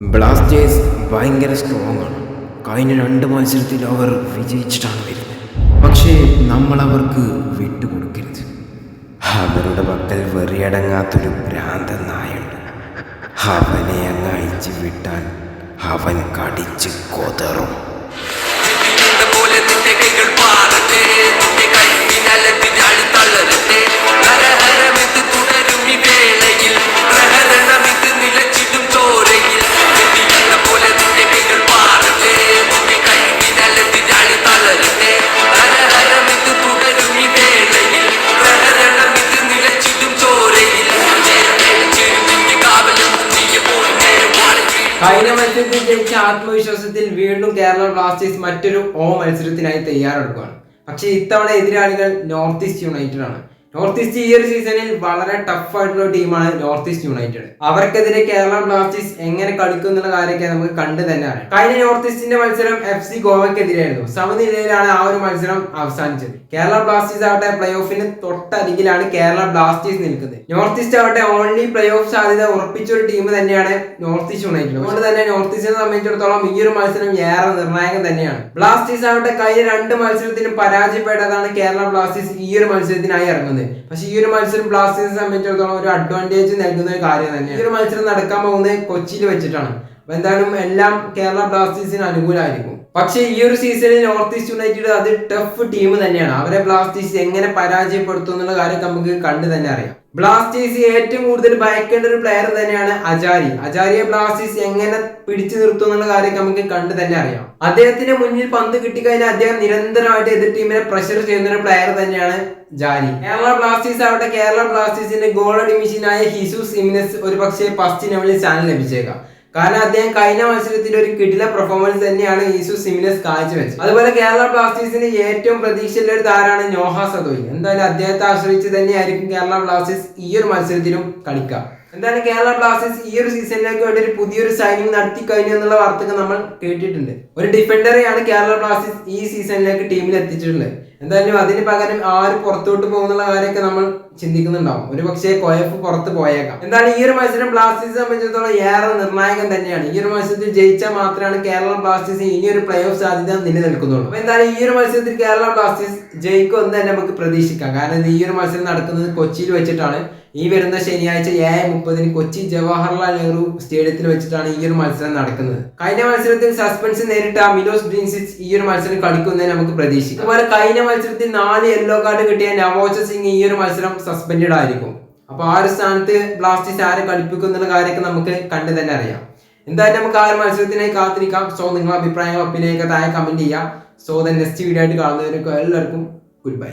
Blasters ഭയങ്കര strong ആണ്. കഴിഞ്ഞ 2 മത്സരത്തിൽ അവർ വിജയിച്ചിട്ടാണ് വരുന്നത്. പക്ഷേ നമ്മൾ അവർക്ക് വിട്ടുകൊടുക്കരുത്. അവരുടെ പക്കൽ വെറിയടങ്ങാത്തൊരു ഭ്രാന്തൻ നായുണ്ട്. അവനെ അങ്ങ് അയച്ചു വിട്ടാൽ അവൻ കടിച്ച് കൊതറും. കഴിഞ്ഞ മത്സരത്തിൽ ജയിച്ച ആത്മവിശ്വാസത്തിൽ വീണ്ടും കേരള ബ്ലാസ്റ്റേഴ്സ് മറ്റൊരു മത്സരത്തിനായി തയ്യാറെടുക്കുകയാണ്. പക്ഷേ ഇത്തവണ എതിരാളികൾ നോർത്ത് ഈസ്റ്റ് യുണൈറ്റഡ് ആണ്. നോർത്ത് ഈസ്റ്റ് ഈ ഒരു സീസണിൽ വളരെ ടഫ് ആയിട്ടുള്ള ടീമാണ് നോർത്ത് ഈസ്റ്റ് യുണൈറ്റഡ്. അവർക്കെതിരെ കേരള ബ്ലാസ്റ്റേഴ്സ് എങ്ങനെ കളിക്കും എന്നുള്ള കാര്യമൊക്കെ നമുക്ക് കണ്ടു തന്നെ അറിയാം. കഴിഞ്ഞ നോർത്ത് ഈസ്റ്റിന്റെ മത്സരം FC ഗോവയ്ക്കെതിരെയായിരുന്നു. സമനിലയിലാണ് ആ ഒരു മത്സരം അവസാനിച്ചത്. കേരള ബ്ലാസ്റ്റേഴ്സ് ആവട്ടെ പ്ലേ ഓഫിന് തൊട്ടരികിലാണ് കേരള ബ്ലാസ്റ്റേഴ്സ് നിൽക്കുന്നത്. നോർത്ത് ഈസ്റ്റ് ആവട്ടെ ഓൺലി പ്ലേ ഓഫ് സാധ്യത ഉറപ്പിച്ചൊരു ടീം തന്നെയാണ് നോർത്ത് ഈസ്റ്റ് യുണൈറ്റഡ്. അതുകൊണ്ട് തന്നെ നോർത്ത് ഈസ്റ്റിനെ സംബന്ധിച്ചിടത്തോളം ഈ ഒരു മത്സരം ഏറെ നിർണായകം തന്നെയാണ്. ബ്ലാസ്റ്റേഴ്സ് ആവട്ടെ കഴിഞ്ഞ 2 മത്സരത്തിനും പരാജയപ്പെട്ടതാണ് കേരള ബ്ലാസ്റ്റേഴ്സ് ഈ ഒരു മത്സരത്തിനായി ഇറങ്ങുന്നത്. പക്ഷെ ഈ ഒരു മത്സരം ബ്ലാസ്റ്റേഴ്സിനെ സംബന്ധിച്ചിടത്തോളം ഒരു അഡ്വാൻറ്റേജ് നൽകുന്ന ഒരു കാര്യം തന്നെയാണ്. ഈ ഒരു മത്സരം നടക്കാൻ പോകുന്നത് കൊച്ചിയിൽ വെച്ചിട്ടാണ്. അപ്പൊ എന്തായാലും എല്ലാം കേരള ബ്ലാസ്റ്റേഴ്സിന് അനുകൂലമായിരിക്കും. പക്ഷേ ഈ ഒരു സീസണിൽ നോർത്ത് ഈസ്റ്റ് യുണൈറ്റഡ് അത് ടഫ് ടീം തന്നെയാണ്. അവരെ ബ്ലാസ്റ്റേഴ്സ് എങ്ങനെ പരാജയപ്പെടുത്തും എന്നുള്ള കാര്യം നമുക്ക് കണ്ടു തന്നെ അറിയാം. ബ്ലാസ്റ്റേഴ്സ് ഏറ്റവും കൂടുതൽ ഭയക്കേണ്ട ഒരു പ്ലെയർ തന്നെയാണ് അജാരിയെ ബ്ലാസ്റ്റേഴ്സ് എങ്ങനെ പിടിച്ചു നിർത്തും എന്നുള്ള കാര്യം നമുക്ക് കണ്ടു തന്നെ അറിയാം. അദ്ദേഹത്തിന് മുന്നിൽ പന്ത് കിട്ടിക്കഴിഞ്ഞാൽ അദ്ദേഹം നിരന്തരമായിട്ട് എതിർ ടീമിനെ പ്രഷർ ചെയ്യുന്ന ഒരു പ്ലെയർ തന്നെയാണ് ജാരി. കേരള ബ്ലാസ്റ്റേഴ്സ് ആവട്ടെ കേരള ബ്ലാസ്റ്റേഴ്സിന്റെ ഗോൾ അടി മെഷീനായ ഹിസൂസ് ജിമിനസ് ഒരു പക്ഷേ ഫസ്റ്റ് ലെവലിൽ സ്ഥാനം ലഭിച്ചേക്കാം. കാരണം അദ്ദേഹം കഴിഞ്ഞ മത്സരത്തിൽ ഒരു കിടില പെർഫോമൻസ് തന്നെയാണ് ഹിസൂസ് ജിമിനസ് കാഴ്ചവെച്ചത്. അതുപോലെ കേരള ബ്ലാസ്റ്റേഴ്സിന് ഏറ്റവും പ്രതീക്ഷയുള്ള ഒരു താരമാണ് നോഹ സദോയി. എന്തായാലും അദ്ദേഹത്തെ ആശ്രയിച്ച് തന്നെയായിരിക്കും കേരള ബ്ലാസ്റ്റേഴ്സ് ഈ ഒരു മത്സരത്തിലും കളിക്കുക. എന്തായാലും കേരള ബ്ലാസ്റ്റേഴ്സ് ഈ ഒരു സീസണിലേക്ക് വേണ്ടി ഒരു പുതിയൊരു സൈനിങ് നടത്തി കഴിഞ്ഞു എന്നുള്ള വാർത്തകൾ നമ്മൾ കേട്ടിട്ടുണ്ട്. ഒരു ഡിഫൻഡറെയാണ് കേരള ബ്ലാസ്റ്റേഴ്സ് ഈ സീസണിലേക്ക് ടീമിൽ എത്തിച്ചിട്ടുള്ളത്. എന്തായാലും അതിന് പകരം ആര് പുറത്തോട്ട് പോകുന്നുള്ള കാര്യമൊക്കെ നമ്മൾ ചിന്തിക്കുന്നുണ്ടാവും. ഒരു പക്ഷേ കോയഫ് പുറത്ത് പോയേക്കാം. എന്തായാലും ഈ ഒരു മത്സരം ബ്ലാസ്റ്റേഴ്സിനെ സംബന്ധിച്ചിടത്തോളം ഏറെ നിർണായകം തന്നെയാണ്. ഈ ഒരു മത്സരത്തിൽ ജയിച്ചാൽ മാത്രമാണ് കേരള ബ്ലാസ്റ്റേഴ്സ് ഇനി ഒരു പ്ലേ ഓഫ് സാധ്യത നിലനിൽക്കുന്നുള്ളൂ. അപ്പൊ എന്തായാലും ഈ ഒരു മത്സരത്തിൽ കേരള ബ്ലാസ്റ്റേഴ്സ് ജയിക്കുമെന്ന് തന്നെ നമുക്ക് പ്രതീക്ഷിക്കാം. കാരണം ഈ ഒരു മത്സരം നടക്കുന്നത് കൊച്ചിയിൽ വെച്ചിട്ടാണ്. ഈ വരുന്ന ശനിയാഴ്ച 7:30 കൊച്ചി ജവഹർലാൽ നെഹ്റു സ്റ്റേഡിയത്തിൽ വെച്ചിട്ടാണ് ഈ ഒരു മത്സരം നടക്കുന്നത്. കഴിഞ്ഞ മത്സരത്തിൽ സസ്പെൻഷൻ നേരിട്ട മിലോസ് ബ്രിൻസിച്ച് ഈ ഒരു മത്സരം കളിക്കുന്നതിന് നമുക്ക് പ്രതീക്ഷിക്കാം. അതുപോലെ കഴിഞ്ഞ മത്സരത്തിൽ 4 യെല്ലോ കാർഡ് കിട്ടിയ നവോച്ച സിംഗ് ഈ ഒരു മത്സരം സസ്പെൻഡഡ് ആയിരിക്കും. അപ്പൊ ആ ഒരു സ്ഥാനത്ത് ബ്ലാസ്റ്റേഴ്സ് ആരെ കളിപ്പിക്കുന്ന കാര്യമൊക്കെ നമുക്ക് കണ്ടു തന്നെ അറിയാം. എന്തായാലും നമുക്ക് ആ ഒരു മത്സരത്തിനായി കാത്തിരിക്കാം. സോ നിങ്ങളുടെ അഭിപ്രായങ്ങൾ ഒപ്പിലേക്ക് താഴെ കമന്റ് ചെയ്യാം. സോ നെക്സ്റ്റ് വീഡിയോ ആയിട്ട് കാണുന്നവർക്ക് എല്ലാവർക്കും ഗുഡ് ബൈ.